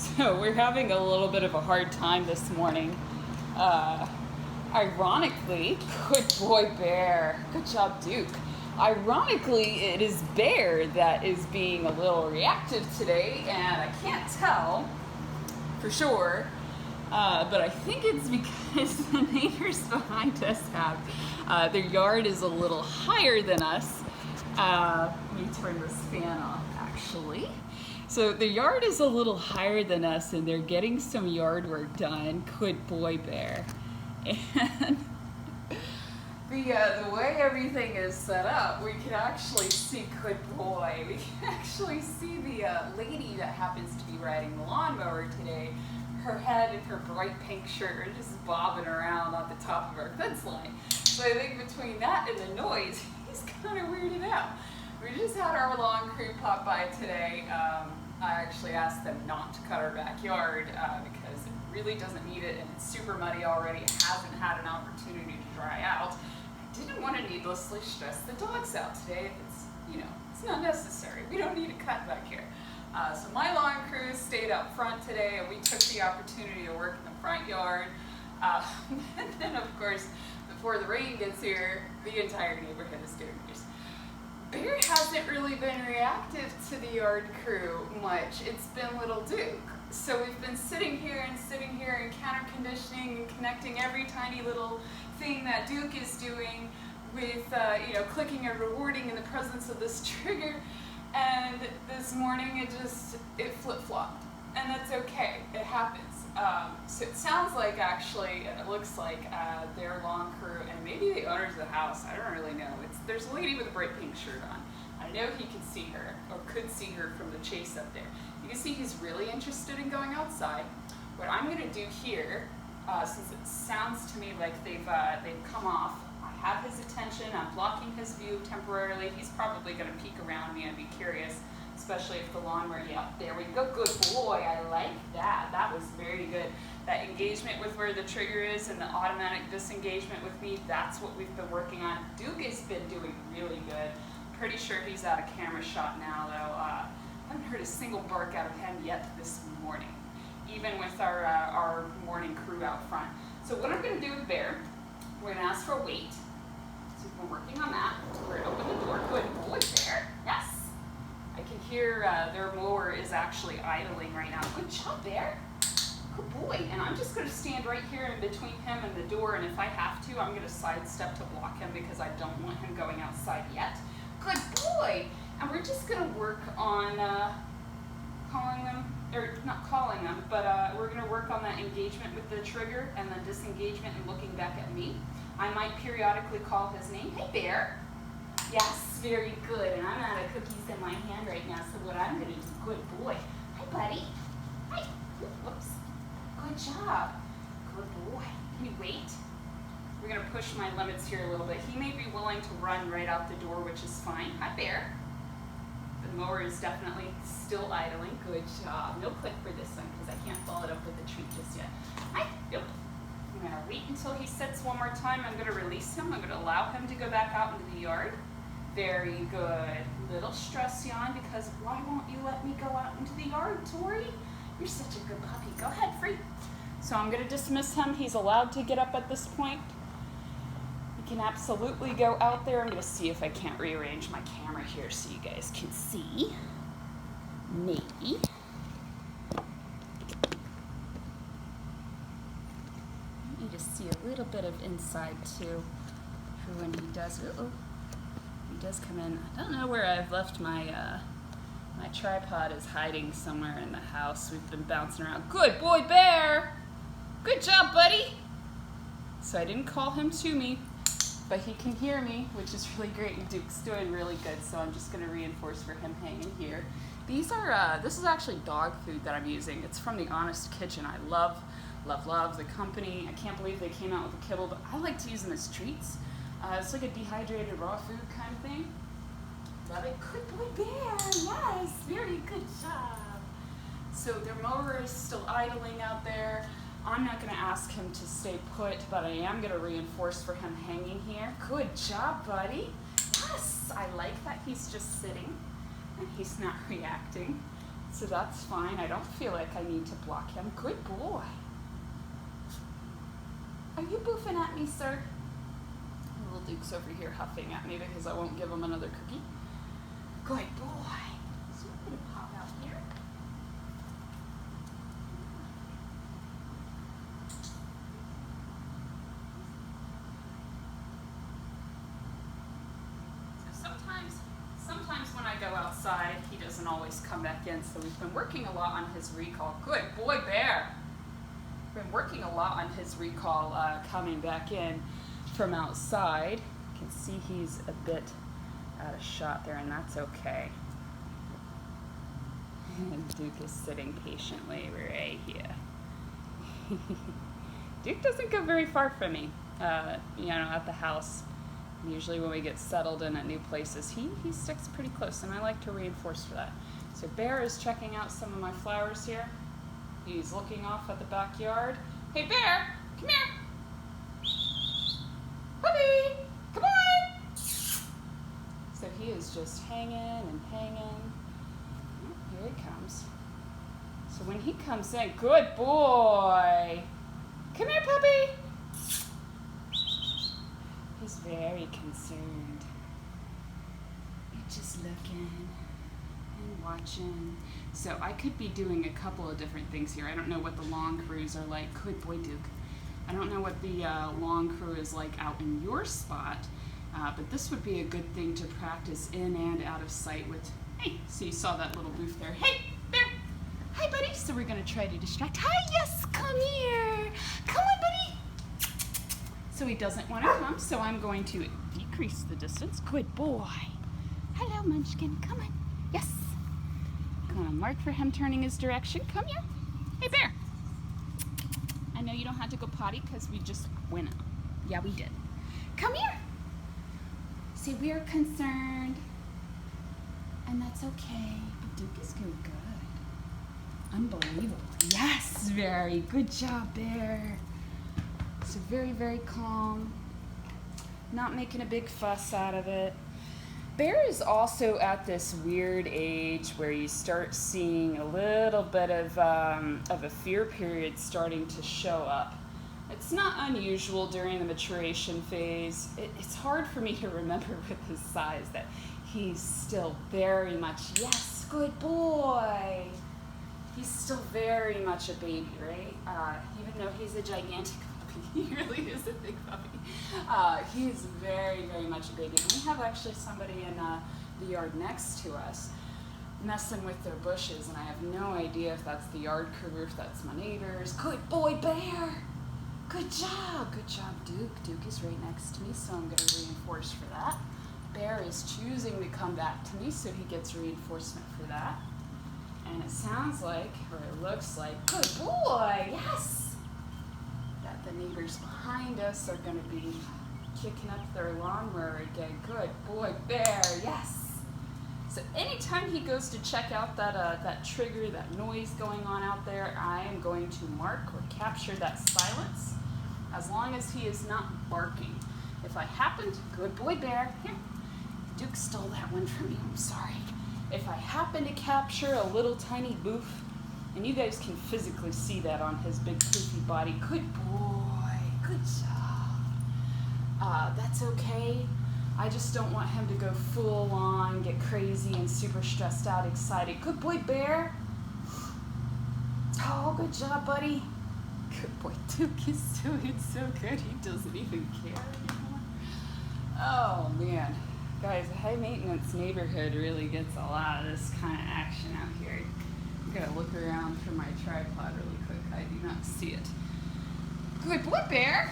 So we're having a little bit of a hard time this morning. Ironically, good boy Bear. Good job, Duke. Ironically, it is Bear that is being a little reactive today, and I can't tell for sure, but I think it's because the neighbors behind us have, their yard is a little higher than us. Let me turn this fan off actually. So the yard is a little higher than us and they're getting some yard work done. Good boy Bear. And the way everything is set up, we can actually see, good boy, we can actually see the lady that happens to be riding the lawnmower today. Her head and her bright pink shirt are just bobbing around on the top of our fence line. So I think between that and the noise, he's kind of weirded out. We just had our lawn crew pop by today. I actually asked them not to cut our backyard because it really doesn't need it and it's super muddy already. It hasn't had an opportunity to dry out. I didn't want to needlessly stress the dogs out today. It's, it's not necessary. We don't need a cut back here. So my lawn crew stayed up front today and we took the opportunity to work in the front yard. And then of course, before the rain gets here, the entire neighborhood is doing this. Bear hasn't really been reactive to the yard crew much. It's been little Duke. So we've been sitting here and counter conditioning and connecting every tiny little thing that Duke is doing with, clicking and rewarding in the presence of this trigger. And this morning it flip-flopped. And that's okay, it happens. So it sounds like actually, and it looks like their lawn crew and maybe the owners of the house, I don't really know. There's a lady with a bright pink shirt on. I know he can see her, or could see her from the chase up there. You can see he's really interested in going outside. What I'm gonna do here, since it sounds to me like they've come off, I have his attention, I'm blocking his view temporarily. He's probably gonna peek around me and be curious, especially if the lawnmower, yeah, there we go, good boy, I like that. That was very good. That engagement with where the trigger is and the automatic disengagement with me, that's what we've been working on. Duke has been doing really good. Pretty sure he's out of camera shot now though. I haven't heard a single bark out of him yet this morning, even with our morning crew out front. So what I'm gonna do with Bear, we're gonna ask for a wait. So we're working on that. We're gonna open the door, good boy Bear, yes. I can hear their mower is actually idling right now. Good job, Bear. Good boy. And I'm just going to stand right here in between him and the door, and if I have to, I'm going to sidestep to block him because I don't want him going outside yet. Good boy. And we're just going to work on calling them, or not calling them, but we're going to work on that engagement with the trigger and the disengagement and looking back at me. I might periodically call his name. Hey, Bear. Yes, very good. And I'm out of cookies in my hand right now, so what I'm going to do, good boy. Hi, buddy. Hi. Whoops. Good job. Good boy. Can you wait? We're going to push my limits here a little bit. He may be willing to run right out the door, which is fine. Hi, Bear. The mower is definitely still idling. Good job. No click for this one because I can't follow it up with a treat just yet. Hi. Nope. I'm going to wait until he sits one more time. I'm going to release him. I'm going to allow him to go back out into the yard. Very good. Little stress yawn because why won't you let me go out into the yard, Tori? You're such a good puppy. Go ahead, free. So I'm going to dismiss him. He's allowed to get up at this point. He can absolutely go out there. I'm going to see if I can't rearrange my camera here so you guys can see. Maybe. You just see a little bit of inside too for when he does. He does come in. I don't know where I've left my my tripod is hiding somewhere in the house. We've been bouncing around. Good boy, Bear. Good job, buddy. So I didn't call him to me, but he can hear me, which is really great. And Duke's doing really good. So I'm just going to reinforce for him hanging here. These are this is actually dog food that I'm using. It's from the Honest Kitchen. I love the company. I can't believe they came out with a kibble, but I like to use them as treats. It's like a dehydrated raw food kind of thing. Love it. Good boy, Bear. Yes, very good job. So their mower is still idling out there. I'm not going to ask him to stay put, but I am going to reinforce for him hanging here. Good job, buddy. Yes, I like that he's just sitting and he's not reacting. So that's fine. I don't feel like I need to block him. Good boy. Are you boofing at me, sir? Little Duke's over here huffing at me because I won't give him another cookie. Good boy. So I'm going to pop out here. So sometimes when I go outside, he doesn't always come back in. So we've been working a lot on his recall. Good boy, Bear. Been working a lot on his recall coming back in from outside. You can see he's a bit out of shot there, and that's okay. And Duke is sitting patiently right here. Duke doesn't go very far from me, at the house. Usually when we get settled in at new places, he sticks pretty close, and I like to reinforce for that. So Bear is checking out some of my flowers here. He's looking off at the backyard. Hey, Bear, come here. Puppy, come on. So he is just hanging and hanging. Here he comes. So when he comes in, good boy. Come here, puppy. He's very concerned. He's just looking and watching. So I could be doing a couple of different things here. I don't know what the lawn crews are like. Good boy, Duke. I don't know what the lawn crew is like out in your spot, but this would be a good thing to practice in and out of sight with. Hey, so you saw that little booth there. Hey, Bear. Hi, buddy. So we're going to try to distract. Hi, yes, come here. Come on, buddy. So he doesn't want to come, so I'm going to decrease the distance. Good boy. Hello, Munchkin. Come on. Yes. Going to mark for him turning his direction. Come here. Hey, Bear. I know you don't have to go potty because we just went out. Yeah, we did. Come here. See, we are concerned. And that's okay. But Duke is doing good. Unbelievable. Yes, very good job, Bear. So very, very calm. Not making a big fuss out of it. Bear is also at this weird age where you start seeing a little bit of a fear period starting to show up. It's not unusual during the maturation phase. It's hard for me to remember with his size that he's still very much, yes, good boy. He's still very much a baby, right? Even though he's a gigantic puppy, he really is a big puppy. He's very, very much a baby. And we have actually somebody in the yard next to us messing with their bushes, and I have no idea if that's the yard crew or if that's my neighbors. Good boy, Bear. Good job, Duke. Duke is right next to me, so I'm going to reinforce for that. Bear is choosing to come back to me, so he gets reinforcement for that. And it sounds like, or it looks like, good boy, yes! That the neighbors behind us are going to be kicking up their lawnmower again. Good boy, Bear, yes! So anytime he goes to check out that trigger, that noise going on out there, I am going to mark or capture that silence as long as he is not barking. If I happen to, good boy, Bear, here, Duke stole that one from me, I'm sorry. If I happen to capture a little tiny boof, and you guys can physically see that on his big poofy body, good boy, good job. That's okay. I just don't want him to go full on, get crazy and super stressed out, excited. Good boy, Bear. Oh, good job, buddy. Good boy, Duke is doing so good, he doesn't even care anymore. Oh, man. Guys, a high maintenance neighborhood really gets a lot of this kind of action out here. I'm gonna look around for my tripod really quick. I do not see it. Good boy, Bear.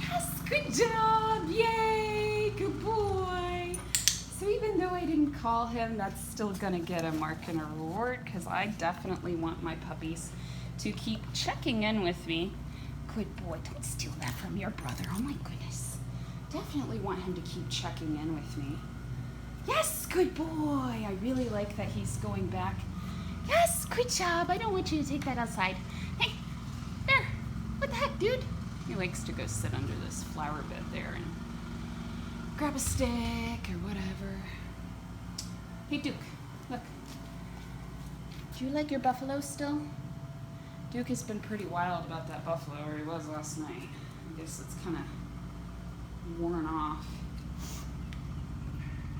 Yes, good job. Yay, good boy. So even though I didn't call him, that's still gonna get a mark and a reward because I definitely want my puppies to keep checking in with me. Good boy, don't steal that from your brother. Oh my goodness. Definitely want him to keep checking in with me. Yes, good boy. I really like that he's going back. Yes, good job. I don't want you to take that outside. Hey, there. What the heck, dude? He likes to go sit under this flower bed there and grab a stick or whatever. Hey, Duke, look. Do you like your buffalo still? Duke has been pretty wild about that buffalo, or he was last night. I guess it's kind of worn off.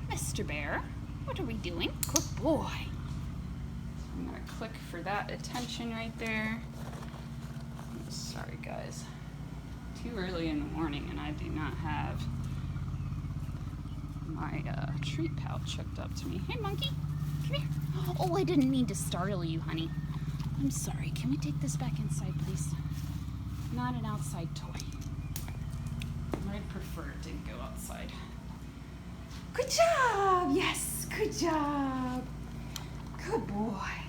Mr. Bear, what are we doing? Good boy. I'm gonna click for that attention right there. Sorry guys, too early in the morning and I do not have my treat pouch hooked up to me. Hey monkey, come here. Oh, I didn't mean to startle you, honey. I'm sorry. Can we take this back inside, please? Not an outside toy. I'd prefer it didn't go outside. Good job! Yes, good job. Good boy.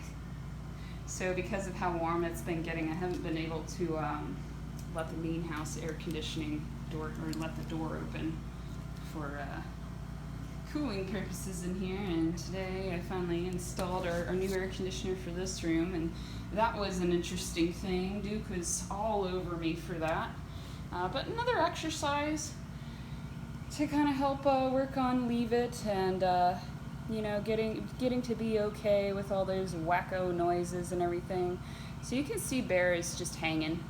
So because of how warm it's been getting, I haven't been able to let the main house air conditioning door, or let the door open for cooling purposes in here, and today I finally installed our new air conditioner for this room, and that was an interesting thing. Duke was all over me for that, but another exercise to kind of help work on Leave It, and you know, getting to be okay with all those wacko noises and everything. So you can see Bear is just hanging,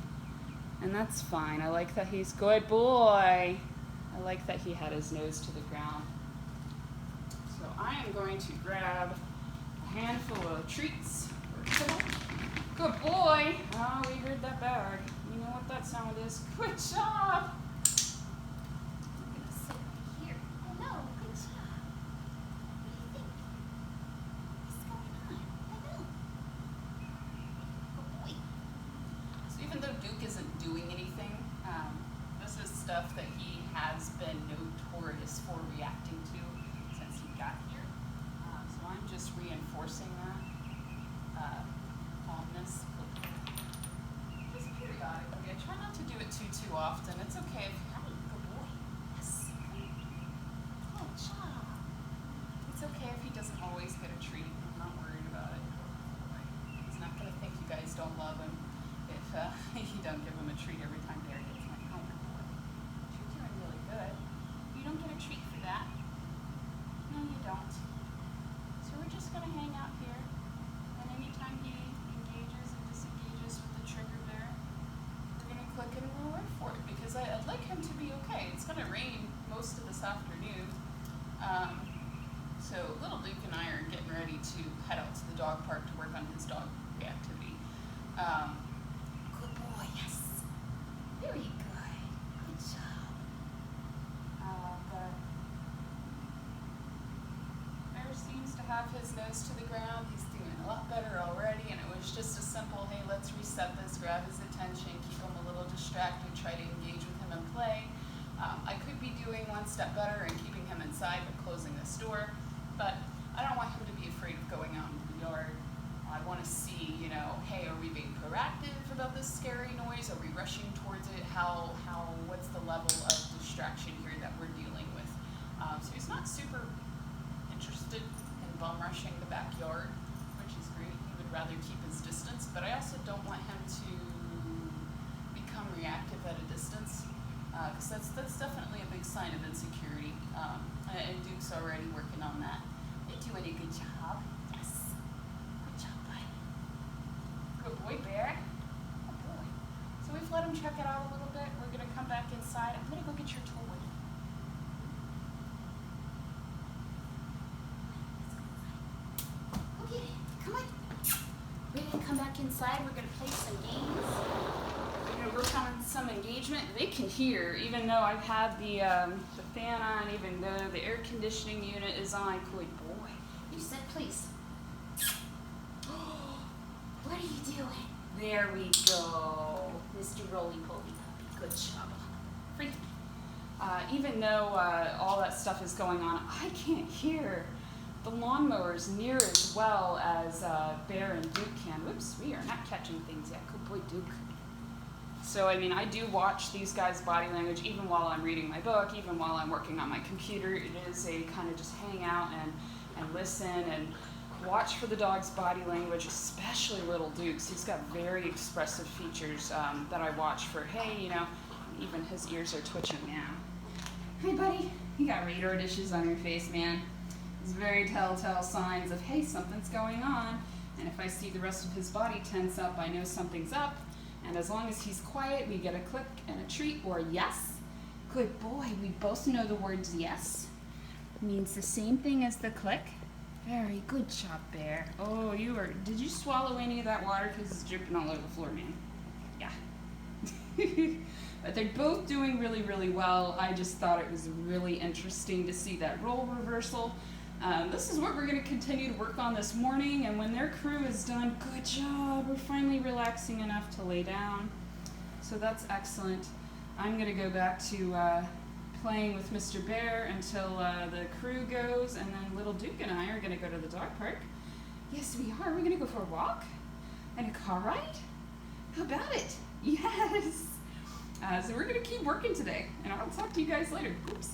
and that's fine. I like that he's good boy. I like that he had his nose to the ground. So I am going to grab a handful of treats. Good boy. Oh, we heard that bag. You know what that sound is. Good job. I'm gonna sit right here. Oh no, good job. What do you think? What's going on? I know. Good boy. So even though Duke isn't doing anything, this is stuff that he has been notorious for reacting to since he got here. So I'm just reinforcing that calmness. Just periodically. I try not to do it too often. It's okay if good boy. Yes. Good job. It's okay if he doesn't always get a treat. I'm not worried about it. He's not gonna think you guys don't love him if you don't give him a treat every time Bear gets my homework. You're doing really good. You don't get a treat for that. No, you don't. So we're just gonna hang out here, and anytime he engages and disengages with the trigger there, we're gonna click and we'll wait for it, because I'd like him to be okay. It's gonna rain most of this afternoon. So little Duke and I are getting ready to head out to the dog park to work on his dog reactivity. Good boy, yes. Very good. Good job. But Bear seems to have his nose to the ground. He's doing a lot better already, and it was just a simple, hey, let's reset this, grab his attention, keep him a little distracted, try to engage with him and play. I could be doing one step better and keeping him inside but closing this door, but I don't want him to be afraid of going out into the yard. I want to see, you know, hey, are we being proactive about this scary noise? Are we rushing towards it? What's the level of distraction here that we're dealing with? So he's not super interested in bum rushing the backyard, which is great. He would rather keep his distance, but I also don't want him to become reactive at a distance, because that's definitely a big sign of insecurity, and Duke's already working on that. You're doing a good job. Yes. Good job, buddy. Good boy, Bear. Good boy. So we've let him check it out a little bit. We're going to come back inside. I'm going to go get your toy. Go get it. Come on. We're going to come back inside. We're going to play some games. We're going to work on some engagement. They can hear, even though I've had the fan on, even though the air conditioning unit is on. Good boy. You sit, please. What are you doing? There we go. Mr. Roly-Poly Puppy. Good job. Free. Even though all that stuff is going on, I can't hear the lawnmowers near as well as Bear and Duke can. Whoops, we are not catching things yet. Good boy, Duke. So, I mean, I do watch these guys' body language even while I'm reading my book, even while I'm working on my computer. It is a kind of just hang out and listen and watch for the dog's body language, especially little Duke's. He's got very expressive features that I watch for, hey, you know, even his ears are twitching now. Hey, buddy, you got radar dishes on your face, man. It's very telltale signs of, hey, something's going on. And if I see the rest of his body tense up, I know something's up. And as long as he's quiet, we get a click and a treat or yes. Good boy. We both know the words yes. Means the same thing as the click. Very good job, Bear. Oh, did you swallow any of that water? Because it's dripping all over the floor, man. Yeah. But they're both doing really, really well. I just thought it was really interesting to see that role reversal. This is what we're going to continue to work on this morning, and when their crew is done, good job. We're finally relaxing enough to lay down. So that's excellent. I'm going to go back to playing with Mr. Bear until the crew goes, and then little Duke and I are going to go to the dog park. Yes, we are. We're going to go for a walk and a car ride. How about it? Yes. So we're going to keep working today, and I'll talk to you guys later. Oops.